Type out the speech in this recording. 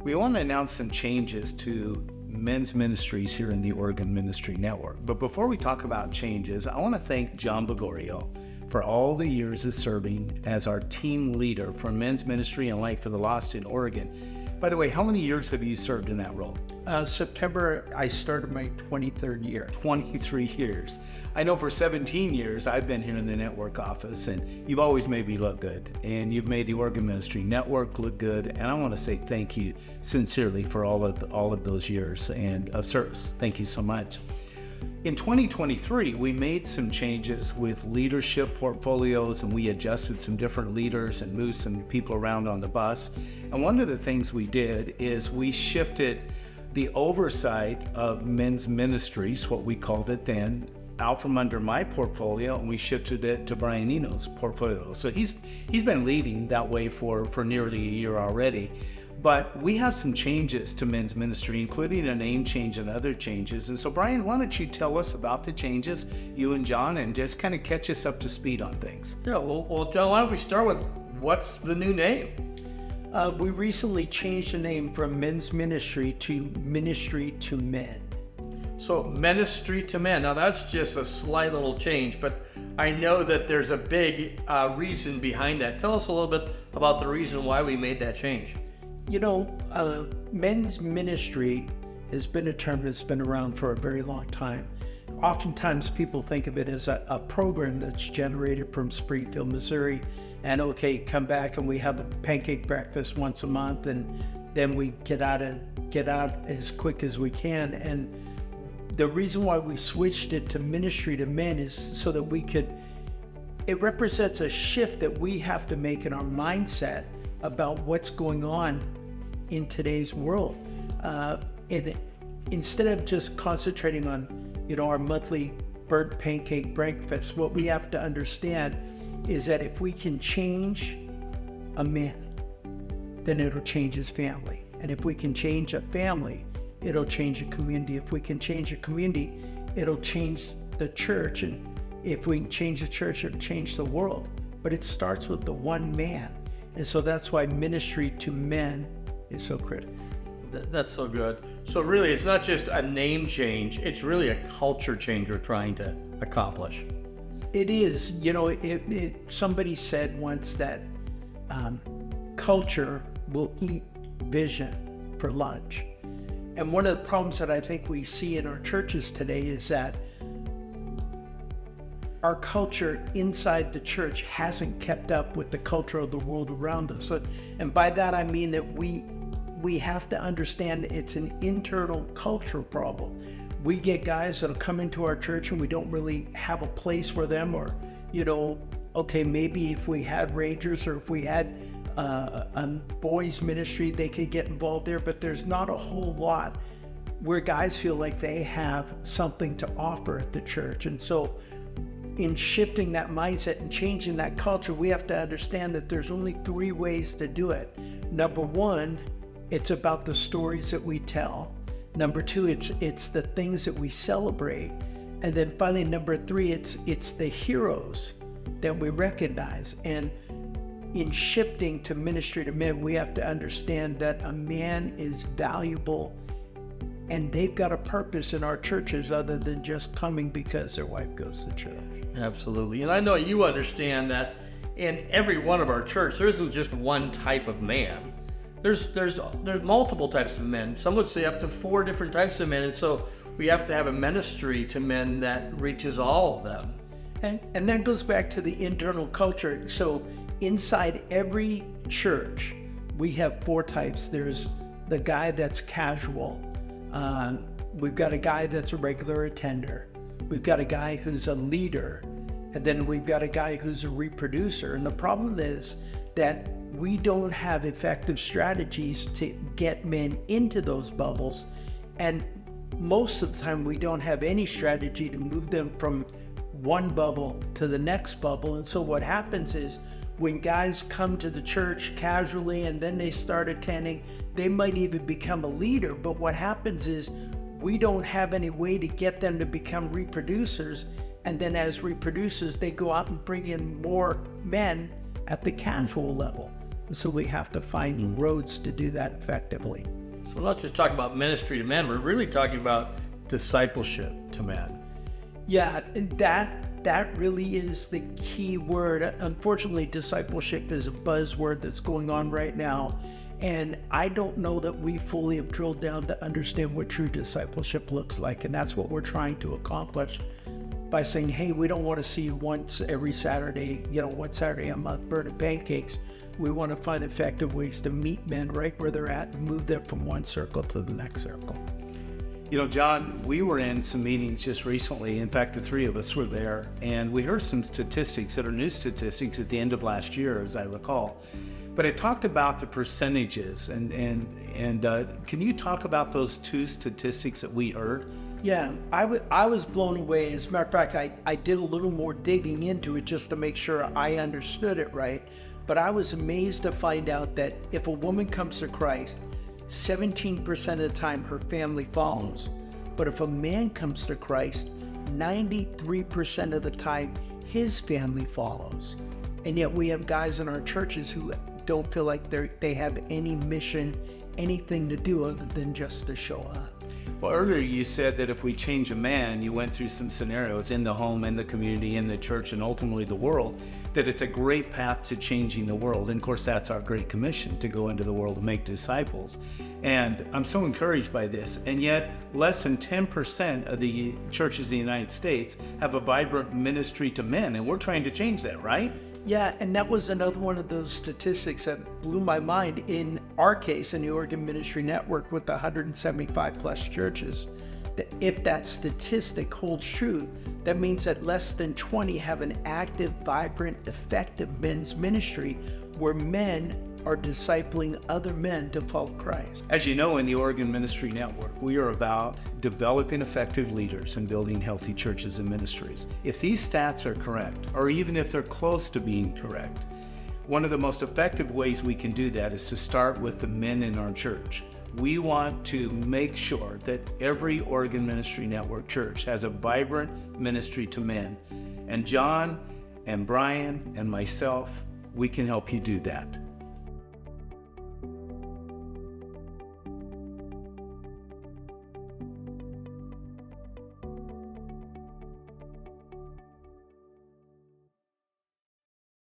We want to announce some changes to men's ministries here in the Oregon Ministry Network. But before we talk about changes, I want to thank John Bagorio for all the years of serving as our team leader for men's ministry and Light for the Lost in Oregon. By the way, how many years have you served in that role? September, I started my 23rd year. 23 years. I know for 17 years I've been here in the network office, and you've always made me look good, and you've made the Oregon Ministry Network look good, and I want to say thank you sincerely for all of those years and of service. Thank you so much. In 2023, we made some changes with leadership portfolios, and we adjusted some different leaders and moved some people around on the bus. And one of the things we did is we shifted the oversight of men's ministries, what we called it then, out from under my portfolio, and we shifted it to Brian Eno's portfolio. So he's been leading that way for nearly a year already. But we have some changes to men's ministry, including a name change and other changes. And so, Brian, why don't you tell us about the changes, you and John, and just kind of catch us up to speed on things? Yeah, well, John, why don't we start with what's the new name? We recently changed the name from Men's Ministry to Ministry to Men. So, Ministry to Men. Now, that's just a slight little change, but I know that there's a big reason behind that. Tell us a little bit about the reason why we made that change. You know, men's ministry has been a term that's been around for a very long time. Oftentimes people think of it as a program that's generated from Springfield, Missouri, and okay, come back and we have a pancake breakfast once a month, and then we get out as quick as we can. And the reason why we switched it to Ministry to Men is so that it represents a shift that we have to make in our mindset about what's going on in today's world. And instead of just concentrating on, our monthly burnt pancake breakfast, what we have to understand is that if we can change a man, then it'll change his family. And if we can change a family, it'll change a community. If we can change a community, it'll change the church. And if we can change the church, it'll change the world. But it starts with the one man. And so that's why Ministry to Men is so critical. That's so good. So really, it's not just a name change, it's really a culture change we're trying to accomplish. It is. Somebody said once that culture will eat vision for lunch. And one of the problems that I think we see in our churches today is that our culture inside the church hasn't kept up with the culture of the world around us. And by that I mean that we have to understand it's an internal cultural problem. We get guys that'll come into our church and we don't really have a place for them, or, okay, maybe if we had Rangers or if we had a boys ministry, they could get involved there, but there's not a whole lot where guys feel like they have something to offer at the church. And so in shifting that mindset and changing that culture, we have to understand that there's only three ways to do it. Number one, it's about the stories that we tell. Number two, it's the things that we celebrate. And then finally, number three, it's the heroes that we recognize. And in shifting to Ministry to Men, we have to understand that a man is valuable and they've got a purpose in our churches other than just coming because their wife goes to church. Absolutely. And I know you understand that in every one of our church, there isn't just one type of man. There's multiple types of men. Some would say up to 4 different types of men. And so we have to have a ministry to men that reaches all of them. And that goes back to the internal culture. So inside every church, we have 4 types. There's the guy that's casual. We've got a guy that's a regular attender. We've got a guy who's a leader. And then we've got a guy who's a reproducer. And the problem is that we don't have effective strategies to get men into those bubbles. And most of the time we don't have any strategy to move them from one bubble to the next bubble. And so what happens is when guys come to the church casually and then they start attending, they might even become a leader. But what happens is we don't have any way to get them to become reproducers. And then as reproducers, they go out and bring in more men at the casual level. So we have to find roads to do that effectively. So we're not just talking about ministry to men, we're really talking about discipleship to men. Yeah, and that really is the key word. Unfortunately, discipleship is a buzzword that's going on right now. And I don't know that we fully have drilled down to understand what true discipleship looks like. And that's what we're trying to accomplish by saying, hey, we don't want to see you once every Saturday, one Saturday a month burning pancakes. We want to find effective ways to meet men right where they're at and move them from one circle to the next circle. John, we were in some meetings just recently. In fact, the three of us were there, and we heard some statistics that are new statistics at the end of last year, as I recall. But it talked about the percentages, and can you talk about those two statistics that we heard? Yeah, I was blown away. As a matter of fact, I did a little more digging into it just to make sure I understood it right. But I was amazed to find out that if a woman comes to Christ, 17% of the time her family follows. But if a man comes to Christ, 93% of the time his family follows. And yet we have guys in our churches who don't feel like they have any mission, anything to do other than just to show up. Well, earlier you said that if we change a man, you went through some scenarios in the home, in the community, in the church, and ultimately the world, that it's a great path to changing the world. And of course, that's our great commission, to go into the world and make disciples. And I'm so encouraged by this. And yet, less than 10% of the churches in the United States have a vibrant ministry to men. And we're trying to change that, right? Yeah, and that was another one of those statistics that blew my mind. In our case, in the Oregon Ministry Network with the 175 plus churches, that if that statistic holds true, that means that less than 20 have an active, vibrant, effective men's ministry where men are discipling other men to follow Christ. As you know, in the Oregon Ministry Network, we are about developing effective leaders and building healthy churches and ministries. If these stats are correct, or even if they're close to being correct, one of the most effective ways we can do that is to start with the men in our church. We want to make sure that every Oregon Ministry Network church has a vibrant ministry to men. And John and Brian and myself, we can help you do that.